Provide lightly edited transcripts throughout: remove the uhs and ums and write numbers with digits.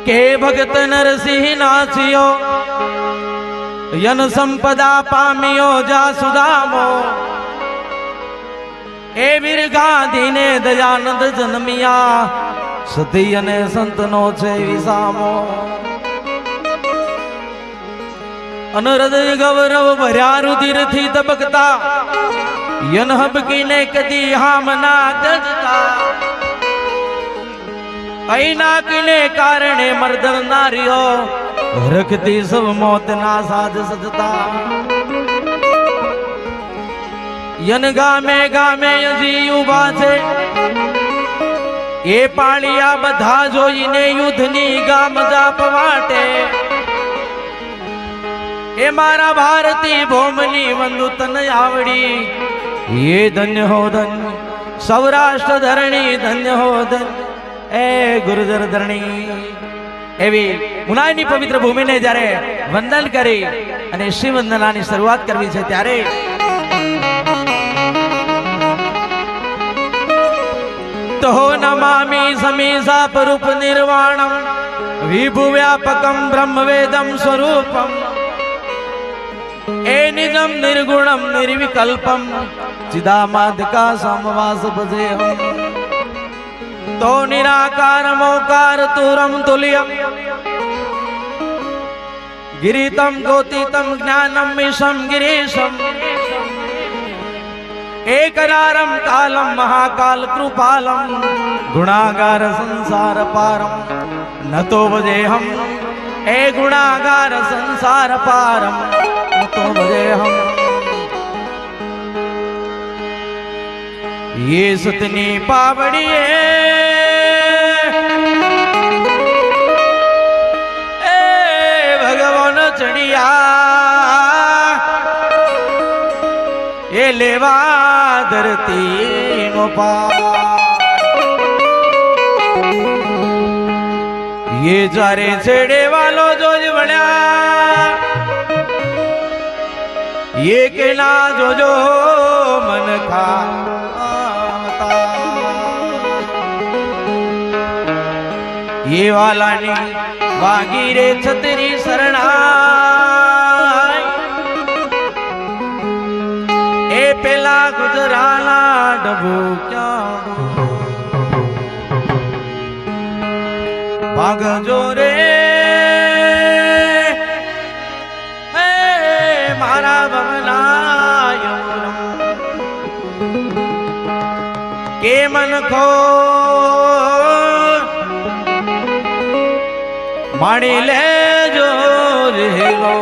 के भगत नरसिंह नाचियो यन संपदा पामियो जा सुदामो ए वीर गांधी ने दयानंद जन्मिया सती अने संतनो छे विसामो अनहृदय गौरव भर्या रुधिर थी तबकता यन हबकी ने कदी हामना गजता ऐना किने कारणे मर्दन नारियो रखती सब मौत ना साध सजता यन गामे गामे यजी उभा छे ए पाळिया बधा जोईने युद्धनी गाम जाप वाटे ए मारा भारती भौमनी वंदु तन आवड़ी ये धन्य हो धन्य सौराष्ट्र धरणी धन्य हो धन्य ए गुरुजर धरणी एवी मुनाईनी पवित्र भूमि ने जारे वंदन करी अने श्री वंदनानी शुरुआत करवी छे त्यारे तो नमामि समीसा परूप निर्वाणम विभु व्यापकम ब्रह्म वेदम स्वरूपम ए निजम निर्गुणम निर्विकल्पम चिदामादका समवास भजेहम तो निराकार मोकार तुरम तुल्यम गिरितम गोतितम ज्ञानम मिशम गिरीशम एकरारम कालम महाकाल कृपालम गुणागार संसार पारम न तो बजे हम ए गुणागार संसार पारम न तो बजे हम ये सतनी पावड़ी भगवान चढ़िया ये लेवा धरती नो पार ये जारे छेड़े वालो जोज बना ये के ना जो जो मन खाता ये वाला नी वागी रे छतरी शरणा ए पेला गुजराला डबू क्या भाग जो रे मारा बमनायो के मन खो माणी ले जो रे लो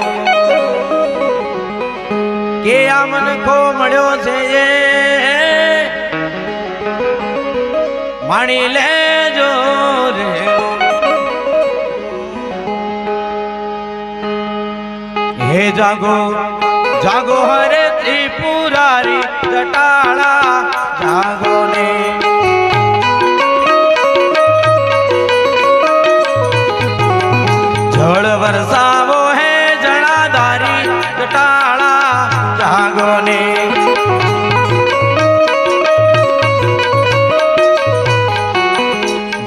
के आमन को मळ्यो छे माणी ले जो रे हे जागो जागो हरे त्रिपुरारी जटाला जागो ने जल वरसावो है जनाधारी जटाला जागो ने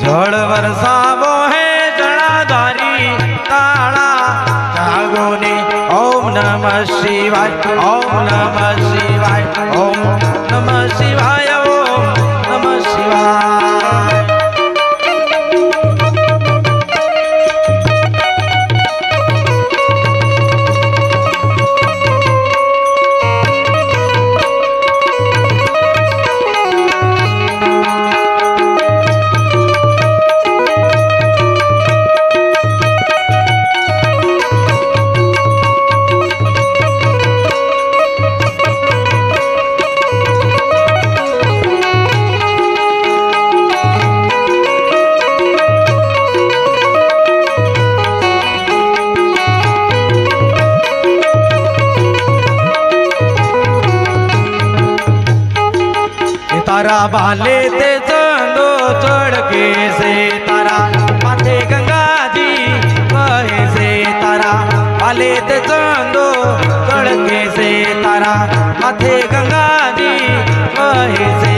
जल वरसावो है जनाधारी ताला जागो ने ओम नमः शिवाय ओम नमः शिवाय ओम नमः शिवाय ओम नमः शिवाय तारा बाले ते चांदो चढ़ के से तारा माथे गंगा जी बहे से तारा बाले ते चांदो चढ़ के से तारा माथे गंगा जी बहे से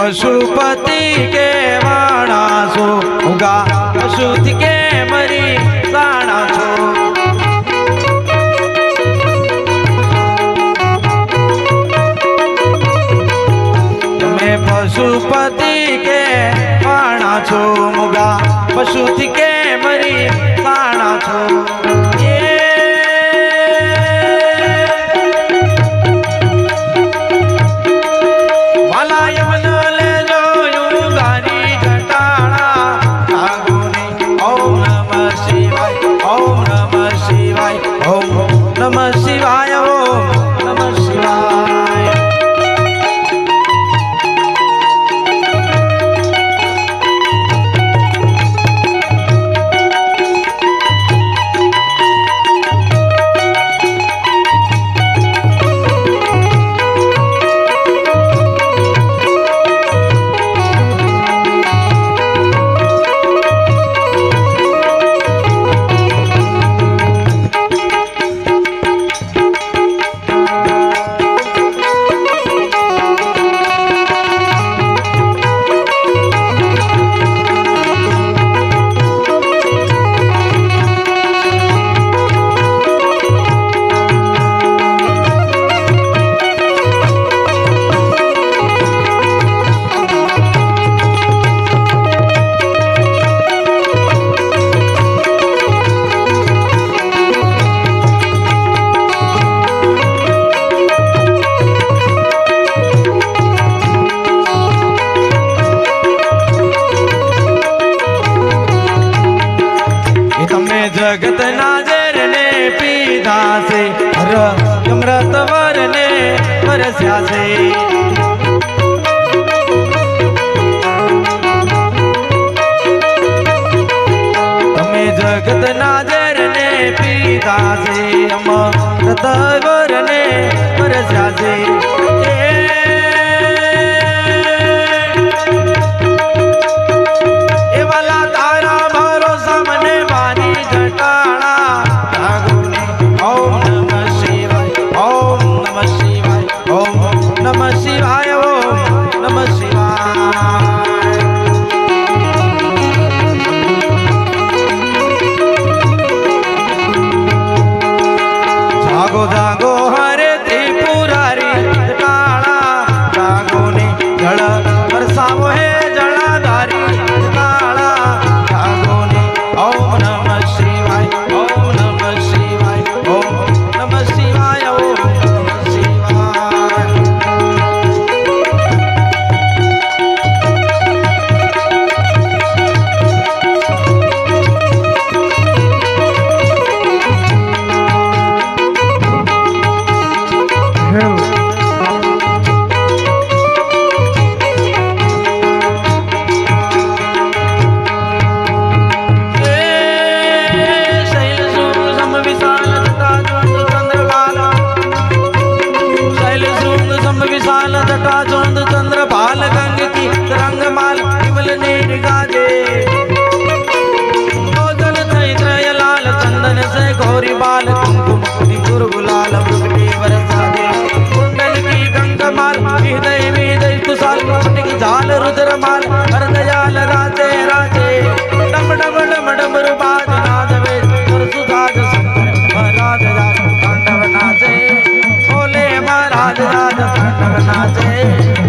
પશુપતિ કે વાણા છો ઉગા પશુથી કે મરી સાણા છો તમે પશુપતિ કે વાણા છો ઉગા પશુથી કે મરી સાણા છો નમઃ શિવાય ઓમ નમઃ શિવાય જગત નાજર ને પીધા છે અમૃત વર ને વરસ્યા છે તમે જગત નાજર ને પીધા છે અમૃત વર ને વરસ્યા છે નમઃ શિવાય ઓમ નમઃ શિવાય જાગો જાગો હરે ત્રિપુરારી કાળા જાગો ને જળ વરસાવો હે જળાધારી કાળા જાગો ને ઓમ નમઃ શિવાય ઓમ નમઃ શિવાય ઓમ નમઃ શિવાય ઓમ विशाल जटा जोंद चंद्र भाल गंग की रंग माल केवल नीर गाजे जल थई त्रय लाल चंदन से गौरी बाल कुमकुम त्रिपुर गुलाल मुकुटी बरसा दे कुंडल की गंग माल हृदय हृदय तुषार कुटी की झाल रुद्र माल हृदया लगाते राजे डम डम डम डम रुबाज नाद वे सुधाज सुंदर महाराज राज तांडव नाचे भोले महाराज राज तांडव नाचे